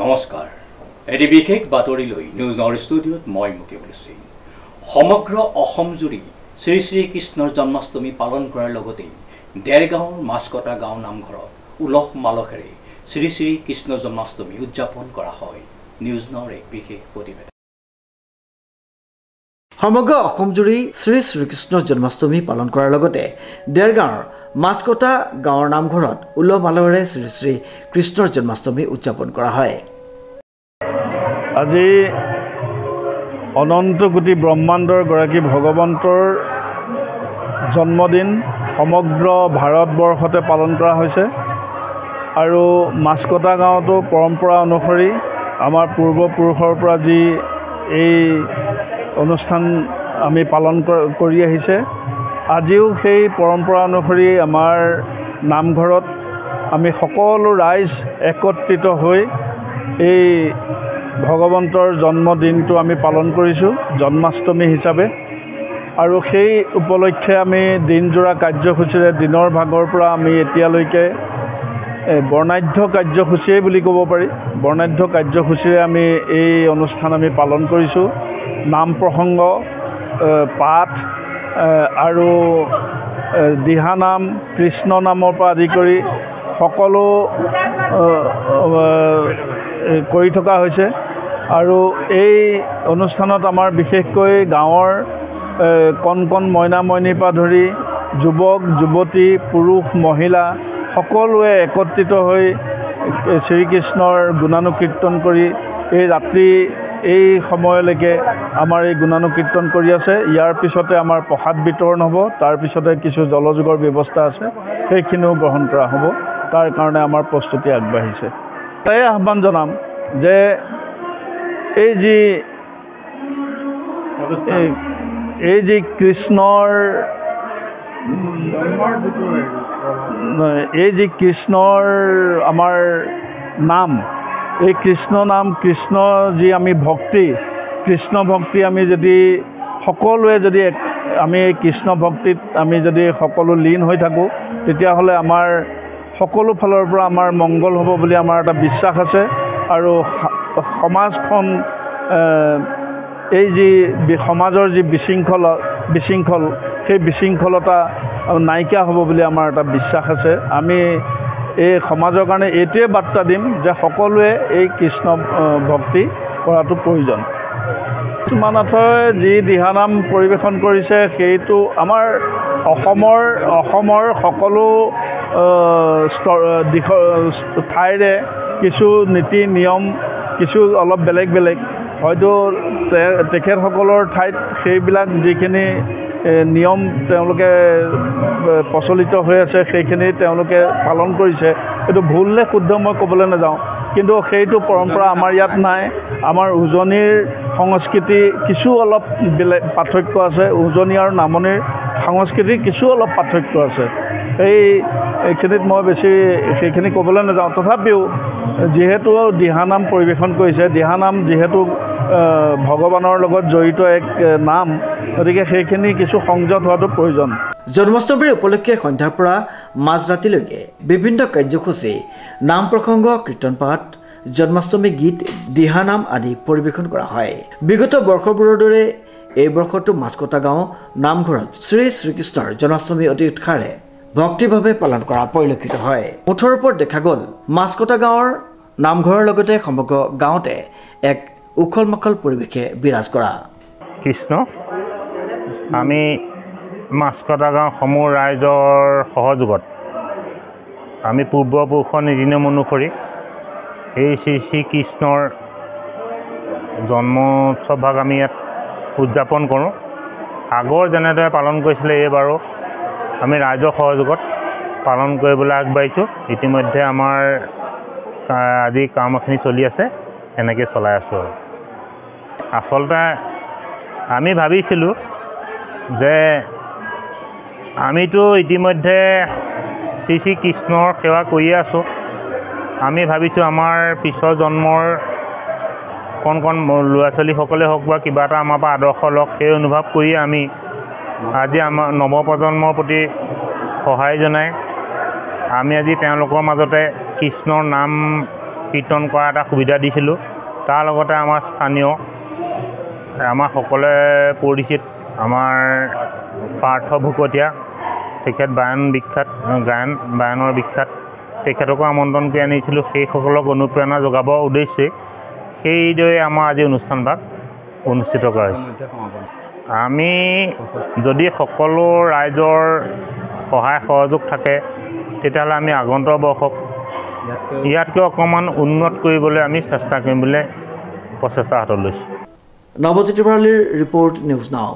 নমস্কাৰ এটি বিশেষ বাতৰি লৈ নিউজ নৰ্থ ষ্টুডিঅ'ত মই মুকেশ সিং সমগ্ৰ অসম জুৰি শ্ৰী শ্ৰী কৃষ্ণৰ জন্মাষ্টমী পালন কৰাৰ লগতে দেৰগাঁৱৰ মাছকটা গাঁও নামঘৰত উলহ মালহেৰে শ্ৰী শ্ৰী কৃষ্ণ জন্মাষ্টমী উদযাপন কৰা হয় নিউজ নৰ্থ এক বিশেষ প্ৰতিবেদন সমগ্ৰ অসম জুৰি শ্ৰী শ্ৰীকৃষ্ণৰ জন্মাষ্টমী পালন কৰাৰ লগতে দেৰগাঁৱৰ মাছকটা গাঁৱৰ নামঘৰত উলহ মালহেৰে শ্ৰী শ্ৰী কৃষ্ণৰ জন্মাষ্টমী উদযাপন কৰা হয়। আজি অনন্ত কোটি ব্ৰহ্মাণ্ডৰ গৰাকী ভগৱন্তৰ জন্মদিন সমগ্ৰ ভাৰতবৰ্ষতে পালন কৰা হৈছে আৰু মাছকটা গাঁৱতো পৰম্পৰা অনুসৰি আমাৰ পূৰ্বপুৰুষৰ পৰা যি এই অনুষ্ঠান আমি পালন কৰি আহিছে আজিও সেই পৰম্পৰা অনুসৰি আমাৰ নামঘৰত আমি সকলো ৰাইজ একত্ৰিত হৈ এই ভগৱন্তৰ জন্মদিনটো আমি পালন কৰিছোঁ জন্মাষ্টমী হিচাপে আৰু সেই উপলক্ষে আমি দিনজোৰা কাৰ্যসূচীৰে দিনৰ ভাগৰ পৰা আমি এতিয়ালৈকে বৰ্ণাঢ্য কাৰ্যসূচীয়ে বুলি ক'ব পাৰি বৰ্ণাঢ্য কাৰ্যসূচীৰে আমি এই অনুষ্ঠান আমি পালন কৰিছোঁ নাম প্ৰসংগ পাঠ আৰু দিহানাম কৃষ্ণ নামৰ পৰা আদি কৰি সকলো কৰি থকা হৈছে আৰু এই অনুষ্ঠানত আমাৰ বিশেষকৈ গাঁৱৰ কণ কণ মইনা মইনীৰ পৰা ধৰি যুৱক যুৱতী পুৰুষ মহিলা সকলোৱে একত্ৰিত হৈ শ্ৰীকৃষ্ণৰ গুণানুকীৰ্তন কৰি এই ৰাত্ৰি এই সময়লৈকে আমাৰ এই গুণানুকীৰ্তন কৰি আছে ইয়াৰ পিছতে আমাৰ প্ৰসাদ বিতৰণ হ'ব তাৰ পিছতে কিছু জলযোগৰ ব্যৱস্থা আছে সেইখিনিও গ্ৰহণ কৰা হ'ব তাৰ কাৰণে আমাৰ প্ৰস্তুতি আগবাঢ়িছে তাই আহ্বান জনাম যে এই যি কৃষ্ণৰ আমাৰ নাম এই কৃষ্ণ নাম কৃষ্ণ যি আমি ভক্তি কৃষ্ণ ভক্তি আমি যদি সকলোৱে যদি আমি এই কৃষ্ণ ভক্তিত আমি যদি সকলো লীন হৈ থাকোঁ তেতিয়াহ'লে আমাৰ সকলো ফালৰ পৰা আমাৰ মংগল হ'ব বুলি আমাৰ এটা বিশ্বাস আছে আৰু সমাজখন এই যি সমাজৰ যি বিশৃংখল সেই বিশৃংখলতা নাইকিয়া হ'ব বুলি আমাৰ এটা বিশ্বাস আছে আমি এই সমাজৰ কাৰণে এইটোৱে বাৰ্তা দিম যে সকলোৱে এই কৃষ্ণ ভক্তি কৰাটো প্ৰয়োজন মানাথই যি দিহানাম পৰিৱেশন কৰিছে সেইটো আমাৰ অসমৰ সকলো ঠাইৰে কিছু নীতি নিয়ম কিছু অলপ বেলেগ হয়তো তেখেতসকলৰ ঠাইত সেইবিলাক যিখিনি নিয়ম তেওঁলোকে প্ৰচলিত হৈ আছে সেইখিনি তেওঁলোকে পালন কৰিছে এইটো ভুল নে শুদ্ধ মই ক'বলৈ নাযাওঁ কিন্তু সেইটো পৰম্পৰা আমাৰ ইয়াত নাই আমাৰ উজনিৰ সংস্কৃতি কিছু অলপ বেলেগ পাৰ্থক্য আছে উজনি আৰু নামনিৰ সংস্কৃতিৰ কিছু অলপ পাৰ্থক্য আছে এইখিনিত মই বেছি সেইখিনি ক'বলৈ নাযাওঁ তথাপিও যিহেতু দিহানাম পৰিৱেশন কৰিছে দিহানাম যিহেতু ভগৱানৰ লগত জড়িত এক নাম গতিকে সেইখিনি কিছু সংযত হোৱাটো প্ৰয়োজন জন্মাষ্টমীৰ উপলক্ষে সন্ধ্যাৰ পৰা মাজৰাতিলৈকে বিভিন্ন কাৰ্যসূচী নাম প্ৰসংগ কীৰ্তন পাঠ জন্মাষ্টমী গীত দিহানাম আদি পৰিৱেশন কৰা হয় বিগত বৰ্ষবোৰৰ দৰে এই বৰ্ষতো মাছকটা গাঁও নামঘৰত শ্ৰী শ্ৰীকৃষ্ণৰ জন্মাষ্টমী অতি উৎসাহেৰে ভক্তিভাৱে পালন কৰা পৰিলক্ষিত হয় মুঠৰ ওপৰত দেখা গ'ল মাছকটা গাঁৱৰ নামঘৰৰ লগতে সমগ্ৰ গাঁৱতে এক উখল মাখল পৰিৱেশে বিৰাজ কৰা কৃষ্ণ আমি মাছকটা গাঁও সমূহ ৰাইজৰ সহযোগত আমি পূৰ্বপুৰুষৰ নীতি নিয়ম অনুসৰি এই শ্ৰী শ্ৰীকৃষ্ণৰ জন্মোৎসৱভাগ আমি ইয়াত উদযাপন কৰোঁ আগৰ যেনেদৰে পালন কৰিছিলে এইবাৰো আমি ৰাইজৰ সহযোগত পালন কৰিবলৈ আগবাঢ়িছোঁ ইতিমধ্যে আমাৰ আজি কামখিনি চলি আছে এনেকৈ চলাই আছোঁ আৰু আচলতে আমি ভাবিছিলোঁ যে আমিতো ইতিমধ্যে শ্ৰী শ্ৰীকৃষ্ণৰ সেৱা কৰিয়ে আছোঁ আমি ভাবিছোঁ আমাৰ পিছৰ জন্মৰ কণ ল'ৰা ছোৱালীসকলে হওক বা কিবা এটা আমাৰ পৰা আদৰ্শ লওক সেই অনুভৱ কৰিয়ে আমি আজি আমাৰ নৱপ্ৰজন্মৰ প্ৰতি সহায় জনাই আমি আজি তেওঁলোকৰ মাজতে কৃষ্ণৰ নাম কীৰ্তন কৰা এটা সুবিধা দিছিলোঁ তাৰ লগতে আমাৰ স্থানীয় আমাৰ সকলোৱে পৰিচিত আমাৰ পাৰ্থ ভকতীয়া তেখেত বায়নৰ বিখ্যাত তেখেতকো আমন্ত্ৰণ কৰি আনিছিলোঁ সেইসকলক অনুপ্ৰেৰণা যোগাবৰ উদ্দেশ্যে সেইদৰে আমাৰ আজি অনুষ্ঠানভাগ অনুষ্ঠিত কৰা হৈছে আমি যদি সকলো ৰাইজৰ সহায় সহযোগ থাকে তেতিয়াহ'লে আমি আগন্তুক বৰ্ষক ইয়াতকৈ অকণমান উন্নত কৰিবলৈ আমি চেষ্টা কৰিম বুলি প্ৰচেষ্টা হাতত লৈছোঁ নৱজ্যোতি ভৰালীৰ ৰিপৰ্ট নিউজ নাও।